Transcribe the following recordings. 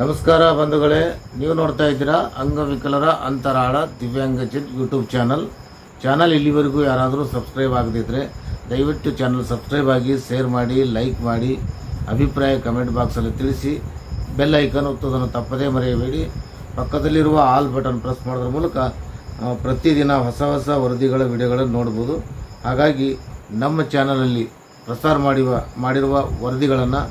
ನಮಸ್ಕಾರ ಬಂಧುಗಳೇ, ನೀವು ನೋಡ್ತಾ ಇದ್ದೀರಾ ಅಂಗವಿಕಲರ ಅಂತರಾಳ ದಿವ್ಯಾಂಗಜನ್ ಯೂಟ್ಯೂಬ್ ಚಾನಲ್. ಇಲ್ಲಿವರೆಗೂ ಯಾರಾದರೂ ಸಬ್ಸ್ಕ್ರೈಬ್ ಆಗದಿದ್ದರೆ ದಯವಿಟ್ಟು ಚಾನಲ್ ಸಬ್ಸ್ಕ್ರೈಬ್ ಆಗಿ, ಶೇರ್ ಮಾಡಿ, ಲೈಕ್ ಮಾಡಿ, ಅಭಿಪ್ರಾಯ ಕಮೆಂಟ್ ಬಾಕ್ಸಲ್ಲಿ ತಿಳಿಸಿ. ಬೆಲ್ ಐಕನ್ ಒತ್ತೋದನ್ನು ತಪ್ಪದೇ ಮರೆಯಬೇಡಿ. ಪಕ್ಕದಲ್ಲಿರುವ ಆಲ್ ಬಟನ್ ಪ್ರೆಸ್ ಮಾಡೋದ್ರ ಮೂಲಕ ಪ್ರತಿದಿನ ಹೊಸ ವರದಿಗಳ ವಿಡಿಯೋಗಳನ್ನು ನೋಡ್ಬೋದು. ಹಾಗಾಗಿ ನಮ್ಮ ಚಾನಲಲ್ಲಿ ಪ್ರಸಾರ ಮಾಡಿರುವ ವರದಿಗಳನ್ನು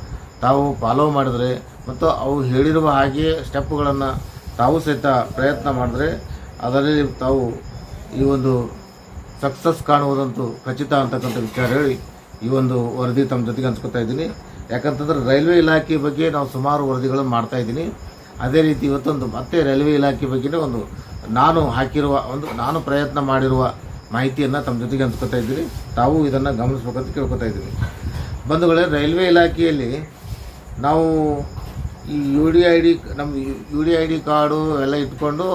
ತಾವು ಫಾಲೋ ಮಾಡಿದರೆ ಮತ್ತು ಅವು ಹೇಳಿರುವ ಹಾಗೆಯೇ ಸ್ಟೆಪ್ಗಳನ್ನು ತಾವು ಸಹಿತ ಪ್ರಯತ್ನ ಮಾಡಿದ್ರೆ ಅದರಲ್ಲಿ ತಾವು ಈ ಒಂದು ಸಕ್ಸಸ್ ಕಾಣುವುದಂತೂ ಖಚಿತ ಅಂತಕ್ಕಂಥ ವಿಚಾರ ಹೇಳಿ ಈ ಒಂದು ವರದಿ ತಮ್ಮ ಜೊತೆಗೆ ಹಂಚ್ಕೊತಾ ಇದ್ದೀನಿ. ಯಾಕಂತಂದರೆ ರೈಲ್ವೆ ಇಲಾಖೆ ಬಗ್ಗೆ ನಾವು ಸುಮಾರು ವರದಿಗಳನ್ನು ಮಾಡ್ತಾಯಿದ್ದೀನಿ. ಅದೇ ರೀತಿ ಇವತ್ತೊಂದು ಮತ್ತೆ ರೈಲ್ವೆ ಇಲಾಖೆ ಬಗ್ಗೆ ನಾನು ಪ್ರಯತ್ನ ಮಾಡಿರುವ ಮಾಹಿತಿಯನ್ನು ತಮ್ಮ ಜೊತೆಗೆ ಹಂಚ್ಕೊತಾ ಇದ್ದೀನಿ. ತಾವು ಇದನ್ನು ಗಮನಿಸ್ಬೇಕಂತ ಕೇಳ್ಕೊತಾ ಇದ್ದೀನಿ. ಬಂಧುಗಳೇ, ರೈಲ್ವೆ ಇಲಾಖೆಯಲ್ಲಿ ನಾವು ಈ you D I D card ಎಲ್ಲ ಇಟ್ಕೊಂಡು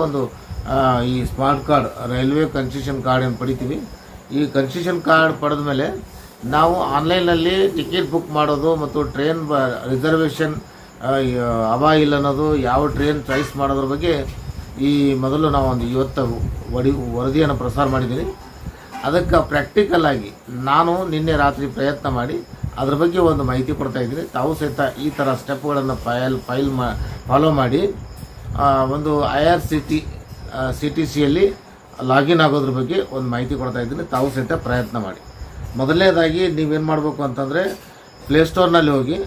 ಈ smart card, railway concession card ಏನು ಪಡಿತೀವಿ. ಈ ಕನ್ಸೆಷನ್ ಕಾರ್ಡ್ ಪಡೆದ ಮೇಲೆ ನಾವು ಆನ್ಲೈನಲ್ಲಿ ಟಿಕೆಟ್ ಬುಕ್ ಮಾಡೋದು ಮತ್ತು ಟ್ರೈನ್ ರಿಸರ್ವೇಷನ್ ಅವ ಇಲ್ಲ ಅನ್ನೋದು, ಯಾವ ಟ್ರೈನ್ ಚಾಯ್ಸ್ ಮಾಡೋದ್ರ ಬಗ್ಗೆ ಈ ಮೊದಲು ನಾವು ಇವತ್ತು ವರದಿಯನ್ನು ಪ್ರಸಾರ ಮಾಡಿದ್ದೀನಿ. ಅದಕ್ಕೆ ಪ್ರಾಕ್ಟಿಕಲ್ ಆಗಿ ನಾನು ನಿನ್ನೆ ರಾತ್ರಿ ಪ್ರಯತ್ನ ಮಾಡಿ ಅದ್ರ ಬಗ್ಗೆ ಒಂದು ಮಾಹಿತಿ ಕೊಡ್ತಾ ಇದ್ದೀನಿ. ತಾವು ಸಹಿತ ಈ ಥರ ಸ್ಟೆಪ್ಗಳನ್ನು ಫಾಲೋ ಮಾಡಿ ಒಂದು IRCTC ಲಾಗಿನ್ ಆಗೋದ್ರ ಬಗ್ಗೆ ಒಂದು ಮಾಹಿತಿ ಕೊಡ್ತಾ ಇದ್ದೀನಿ. ತಾವು ಸಹಿತ ಪ್ರಯತ್ನ ಮಾಡಿ. ಮೊದಲನೇದಾಗಿ ನೀವೇನು ಮಾಡಬೇಕು ಅಂತಂದರೆ, ಪ್ಲೇಸ್ಟೋರ್ನಲ್ಲಿ ಹೋಗಿ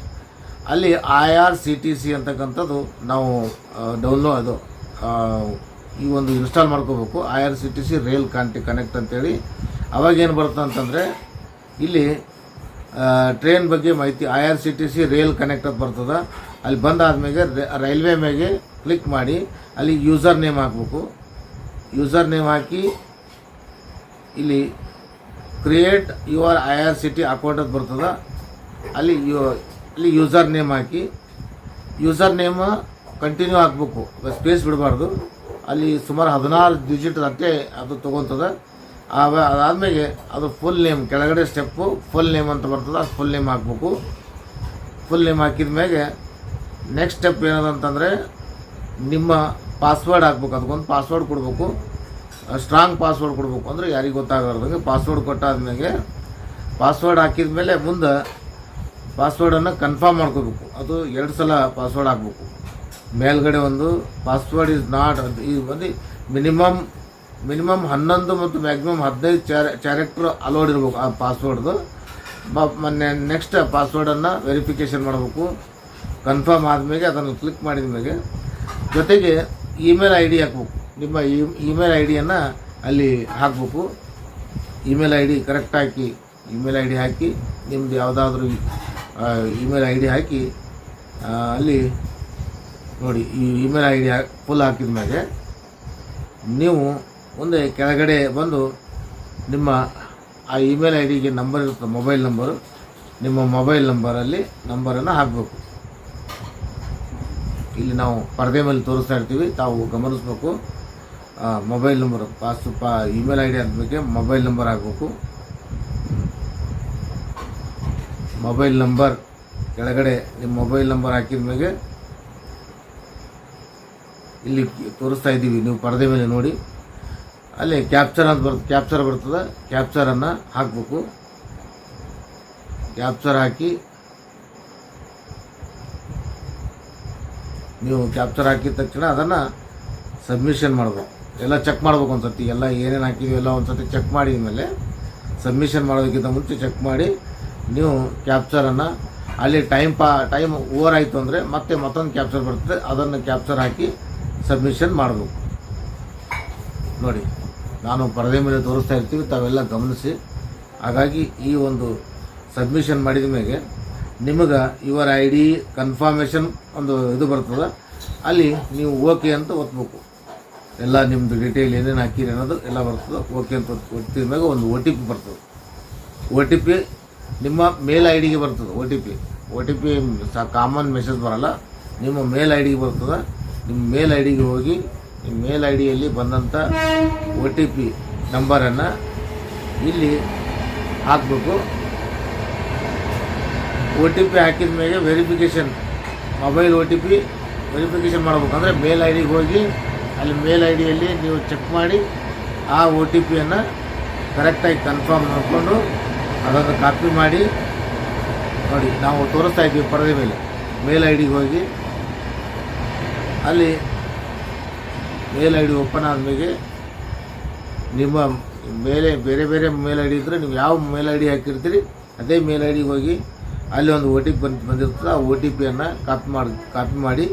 ಅಲ್ಲಿ IRCTC ಅಂತಕ್ಕಂಥದ್ದು ನಾವು ಈ ಒಂದು ಇನ್ಸ್ಟಾಲ್ ಮಾಡ್ಕೋಬೇಕು. IRCTC ರೈಲ್ ಕನೆಕ್ಟ್ ಅಂತೇಳಿ. ಅವಾಗೇನು ಬರುತ್ತೆ ಅಂತಂದರೆ, ಇಲ್ಲಿ ಟ್ರೈನ್ ಬಗ್ಗೆ ಮಾಹಿತಿ IRCTC ರೈಲ್ ಕನೆಕ್ಟ್ ಅಂತ ಬರ್ತದೆ. ಅಲ್ಲಿ ಬಂದಾದ್ಮೇಲೆ ರೈಲ್ವೆ ಮೇಲೆ ಕ್ಲಿಕ್ ಮಾಡಿ ಅಲ್ಲಿ ಯೂಸರ್ ನೇಮ್ ಹಾಕಬೇಕು. ಯೂಸರ್ ನೇಮ್ ಹಾಕಿ ಇಲ್ಲಿ ಕ್ರಿಯೇಟ್ ಯುವರ್ IRCTC ಅಕೌಂಟ್ ಅಂತ ಬರ್ತದೆ. ಅಲ್ಲಿ ಯೂಸರ್ ನೇಮ್ ಹಾಕಿ, ಯೂಸರ್ ನೇಮ್ ಕಂಟಿನ್ಯೂ ಹಾಕಬೇಕು, ಸ್ಪೇಸ್ ಬಿಡಬಾರ್ದು. ಅಲ್ಲಿ ಸುಮಾರು 16 ಡಿಜಿಟ್ ಅಷ್ಟೇ ಅದು ತೊಗೊತದೆ. ಅದಾದಮೇಲೆ ಅದು ಫುಲ್ ನೇಮ್, ಕೆಳಗಡೆ ಸ್ಟೆಪ್ಪು ಫುಲ್ ನೇಮ್ ಅಂತ ಬರ್ತದೆ, ಅದು ಫುಲ್ ನೇಮ್ ಹಾಕಬೇಕು. ಫುಲ್ ನೇಮ್ ಹಾಕಿದ ಮೇಲೆ ನೆಕ್ಸ್ಟ್ ಸ್ಟೆಪ್ ಏನದಂತಂದರೆ, ನಿಮ್ಮ ಪಾಸ್ವರ್ಡ್ ಹಾಕ್ಬೇಕು. ಅದಕ್ಕೊಂದು ಪಾಸ್ವರ್ಡ್ ಕೊಡಬೇಕು, ಸ್ಟ್ರಾಂಗ್ ಪಾಸ್ವರ್ಡ್ ಕೊಡಬೇಕು. ಅಂದರೆ ಯಾರಿಗೆ ಗೊತ್ತಾಗಲಾರ್ದಂಗೆ ಪಾಸ್ವರ್ಡ್ ಕೊಟ್ಟಾದ್ಮೇಲೆ, ಪಾಸ್ವರ್ಡ್ ಹಾಕಿದ ಮೇಲೆ ಮುಂದೆ ಪಾಸ್ವರ್ಡನ್ನು ಕನ್ಫರ್ಮ್ ಮಾಡ್ಕೋಬೇಕು. ಅದು 2 ಸಲ ಪಾಸ್ವರ್ಡ್ ಹಾಕಬೇಕು. ಮೇಲ್ಗಡೆ ಒಂದು ಪಾಸ್ವರ್ಡ್ ಈಸ್ ನಾಟ್, ಇದು ಮಿನಿಮಮ್ 11 ಮತ್ತು ಮ್ಯಾಕ್ಸಿಮಮ್ 15 ಕ್ಯಾರೆಕ್ಟರ್ ಅಲೋಡ್ ಇರಬೇಕು ಆ ಪಾಸ್ವರ್ಡ್ದು. ನೆಕ್ಸ್ಟ್ ಪಾಸ್ವರ್ಡನ್ನು ವೆರಿಫಿಕೇಷನ್ ಮಾಡಬೇಕು. ಕನ್ಫರ್ಮ್ ಆದಮೇಲೆ ಅದನ್ನು ಕ್ಲಿಕ್ ಮಾಡಿದ ಮೇಲೆ ಜೊತೆಗೆ ಇಮೇಲ್ ID ಹಾಕಬೇಕು. ನಿಮ್ಮ ಇಮೇಲ್ ಐಡಿಯನ್ನು ಅಲ್ಲಿ ಹಾಕಬೇಕು. ಇಮೇಲ್ ID ಕರೆಕ್ಟ್ ಹಾಕಿ, ಇಮೇಲ್ ID ಹಾಕಿ, ನಿಮ್ಮದು ಯಾವುದಾದ್ರೂ ಇಮೇಲ್ ID ಹಾಕಿ ಅಲ್ಲಿ ನೋಡಿ. ಈ ಇಮೇಲ್ ID ಫುಲ್ ಹಾಕಿದ ಮೇಲೆ ನೀವು ಮುಂದೆ ಕೆಳಗಡೆ ಬಂದು ನಿಮ್ಮ ಆ ಇಮೇಲ್ IDಗೆ ನಂಬರ್ ಇರುತ್ತೆ, ಮೊಬೈಲ್ ನಂಬರು. ನಿಮ್ಮ ಮೊಬೈಲ್ ನಂಬರನ್ನು ಹಾಕಬೇಕು. ಇಲ್ಲಿ ನಾವು ಪರದೆ ಮೇಲೆ ತೋರಿಸ್ತಾ ಇರ್ತೀವಿ, ತಾವು ಗಮನಿಸ್ಬೇಕು. ಮೊಬೈಲ್ ನಂಬರು ಇಮೇಲ್ ID ಹಾಕಬೇಕು, ಮೊಬೈಲ್ ನಂಬರ್ ಹಾಕಬೇಕು. ಮೊಬೈಲ್ ನಂಬರ್ ಕೆಳಗಡೆ ನಿಮ್ಮ ಮೊಬೈಲ್ ನಂಬರ್ ಹಾಕಿದ ಮೇಲೆ ಇಲ್ಲಿ ತೋರಿಸ್ತಾ ಇದ್ದೀವಿ, ನೀವು ಪರದೆ ಮೇಲೆ ನೋಡಿ. ಅಲ್ಲಿ ಕ್ಯಾಪ್ಚರ್ ಬರ್ತದೆ. ಕ್ಯಾಪ್ಚರನ್ನು ಹಾಕಬೇಕು. ಕ್ಯಾಪ್ಚರ್ ಹಾಕಿ ನೀವು ಕ್ಯಾಪ್ಚರ್ ಹಾಕಿದ ತಕ್ಷಣ ಅದನ್ನು ಸಬ್ಮಿಷನ್ ಮಾಡಬೇಕು. ಎಲ್ಲ ಚೆಕ್ ಮಾಡ್ಬೇಕು ಒಂದು ಸತಿ, ಎಲ್ಲ ಏನೇನು ಹಾಕಿದ್ದೀವಿ ಎಲ್ಲ ಒಂದು ಸತಿ ಚೆಕ್ ಮಾಡಿದ ಮೇಲೆ ಸಬ್ಮಿಷನ್ ಮಾಡೋದಕ್ಕಿಂತ ಮುಂಚೆ ಚೆಕ್ ಮಾಡಿ ನೀವು ಕ್ಯಾಪ್ಚರನ್ನು ಅಲ್ಲಿ ಟೈಮ್ ಓವರ್ ಆಯಿತು ಅಂದರೆ ಮತ್ತೊಂದು ಕ್ಯಾಪ್ಚರ್ ಬರ್ತದೆ, ಅದನ್ನು ಕ್ಯಾಪ್ಚರ್ ಹಾಕಿ ಸಬ್ಮಿಷನ್ ಮಾಡಬೇಕು. ನೋಡಿ, ನಾನು ಪರದೆ ಮೇಲೆ ತೋರಿಸ್ತಾ ಇರ್ತೀವಿ, ತಾವೆಲ್ಲ ಗಮನಿಸಿ. ಹಾಗಾಗಿ ಈ ಒಂದು ಸಬ್ಮಿಷನ್ ಮಾಡಿದ ಮೇಲೆ ನಿಮಗೆ ಯುವರ್ ID ಕನ್ಫರ್ಮೇಷನ್ ಒಂದು ಇದು ಬರ್ತದೆ. ಅಲ್ಲಿ ನೀವು ಓಕೆ ಅಂತ ಒತ್ತಬೇಕು. ಎಲ್ಲ ನಿಮ್ಮದು ಡೀಟೇಲ್ ಏನೇನು ಹಾಕಿರಿ ಅನ್ನೋದು ಎಲ್ಲ ಬರ್ತದೆ. ಓಕೆ ಅಂತ ಒತ್ತಿದ ಮೇಲೆ ಒಂದು OTP ಬರ್ತದೆ. OTP ನಿಮ್ಮ ಮೇಲ್ IDಗೆ ಬರ್ತದೆ. OTP ಕಾಮನ್ ಮೆಸೇಜ್ ಬರಲ್ಲ, ನಿಮ್ಮ ಮೇಲ್ IDಗೆ ಬರ್ತದೆ. ನಿಮ್ಮ ಮೇಲ್ IDಗೆ ಹೋಗಿ ನಿಮ್ಮ ಮೇಲ್ IDಯಲ್ಲಿ ಬಂದಂಥ OTP ನಂಬರನ್ನು ಇಲ್ಲಿ ಹಾಕಬೇಕು. OTP ಹಾಕಿದ ಮೇಲೆ ವೆರಿಫಿಕೇಷನ್ ಮೊಬೈಲ್ OTP ವೆರಿಫಿಕೇಷನ್ ಮಾಡ್ಬೇಕಂದ್ರೆ ಮೇಲ್ ಐ ಡಿಗೆ ಹೋಗಿ ಅಲ್ಲಿ ಮೇಲ್ ಐ ಡಿಯಲ್ಲಿ ನೀವು ಚೆಕ್ ಮಾಡಿ ಆ ಒ ಟಿ ಪಿಯನ್ನು ಕರೆಕ್ಟಾಗಿ ಕನ್ಫರ್ಮ್ ಮಾಡಿಕೊಂಡು ಅದನ್ನು ಕಾಪಿ ಮಾಡಿ ನೋಡಿ ನಾವು ತೋರಿಸ್ತಾ ಇದ್ದೀವಿ ಪರದೆ ಮೇಲೆ ಮೇಲ್ ಐ ಡಿಗೆ ಹೋಗಿ ಅಲ್ಲಿ ಮೇಲ್ ಐ ಡಿ ಓಪನ್ ಆದಮೇಲೆ ನಿಮ್ಮ ಮೇಲೆ ಬೇರೆ ಬೇರೆ ಮೇಲ್ ಐ ಡಿ ಇದ್ದರೆ ನೀವು ಯಾವ ಮೇಲ್ ಐ ಡಿ ಹಾಕಿರ್ತೀರಿ ಅದೇ ಮೇಲ್ ಐ ಡಿಗೆ ಹೋಗಿ ಅಲ್ಲಿ ಒಂದು ಒ ಟಿ ಪಿ ಬಂದಿರ್ತದೆ ಆ ಒ ಟಿ ಪಿಯನ್ನು ಕಾಪಿ ಮಾಡಿ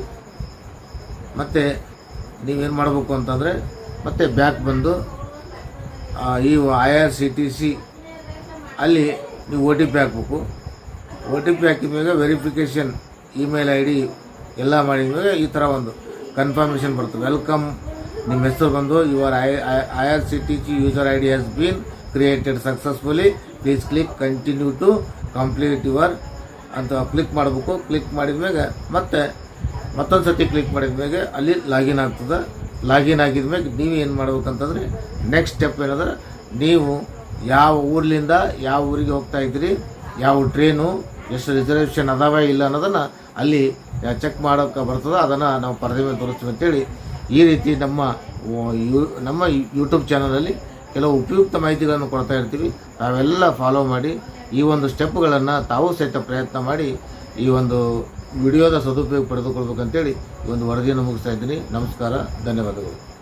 ಮತ್ತು ನೀವೇನು ಮಾಡಬೇಕು ಅಂತಂದರೆ ಮತ್ತೆ ಬ್ಯಾಕ್ ಬಂದು ಈ IRCTC ಅಲ್ಲಿ ನೀವು ಒ ಟಿ ಪಿ ಹಾಕಬೇಕು. ಒ ಟಿ ಪಿ ಹಾಕಿದ ಮೇಲೆ ವೆರಿಫಿಕೇಷನ್ ಇಮೇಲ್ ಐ ಡಿ ಎಲ್ಲ ಮಾಡಿದ ಮೇಲೆ ಈ ಥರ ಒಂದು ಕನ್ಫರ್ಮೇಷನ್ ಬರ್ತದೆ. ವೆಲ್ಕಮ್ ನಿಮ್ಮ ಹೆಸರು ಬಂದು your IRCTC user I D has been created successfully, please click continue to complete your ಅಂತ ಕ್ಲಿಕ್ ಮಾಡಬೇಕು. ಕ್ಲಿಕ್ ಮಾಡಿದ ಮೇಲೆ ಮತ್ತೆ ಮತ್ತೊಂದು ಸತಿ ಕ್ಲಿಕ್ ಮಾಡಿದ ಮೇಲೆ ಅಲ್ಲಿ ಲಾಗಿನ್ ಆಗ್ತದೆ. ಲಾಗಿನ್ ಆಗಿದ ಮೇಲೆ ನೀವು ಏನು ಮಾಡ್ಬೇಕಂತಂದರೆ ನೆಕ್ಸ್ಟ್ ಸ್ಟೆಪ್ ಏನಂದ್ರೆ ನೀವು ಯಾವ ಊರ್ಲಿಂದ ಯಾವ ಊರಿಗೆ ಹೋಗ್ತಾ ಇದ್ದೀರಿ, ಯಾವ ಟ್ರೈನು, ಎಷ್ಟು ರಿಸರ್ವೇಷನ್ ಅದಾವ ಇಲ್ಲ ಅನ್ನೋದನ್ನು ಅಲ್ಲಿ ಚೆಕ್ ಮಾಡೋಕ್ಕೆ ಬರ್ತದೆ. ಅದನ್ನು ನಾವು ಪರದೆ ಮೇಲೆ ತೋರಿಸ್ತೀವಿ ಅಂತೇಳಿ ಈ ರೀತಿ ನಮ್ಮ ಯೂಟ್ಯೂಬ್ ಚಾನಲಲ್ಲಿ ಕೆಲವು ಉಪಯುಕ್ತ ಮಾಹಿತಿಗಳನ್ನು ಕೊಡ್ತಾ ಇರ್ತೀವಿ. ತಾವೆಲ್ಲ ಫಾಲೋ ಮಾಡಿ ಈ ಒಂದು ಸ್ಟೆಪ್ಗಳನ್ನು ತಾವು ಸಹಿತ ಪ್ರಯತ್ನ ಮಾಡಿ ಈ ಒಂದು ವಿಡಿಯೋದ ಸದುಪಯೋಗ ಪಡೆದುಕೊಳ್ಬೇಕಂತೇಳಿ ಈ ಒಂದು ವರದಿಯನ್ನು ಮುಗಿಸ್ತಾ ಇದ್ದೀನಿ. ನಮಸ್ಕಾರ, ಧನ್ಯವಾದಗಳು.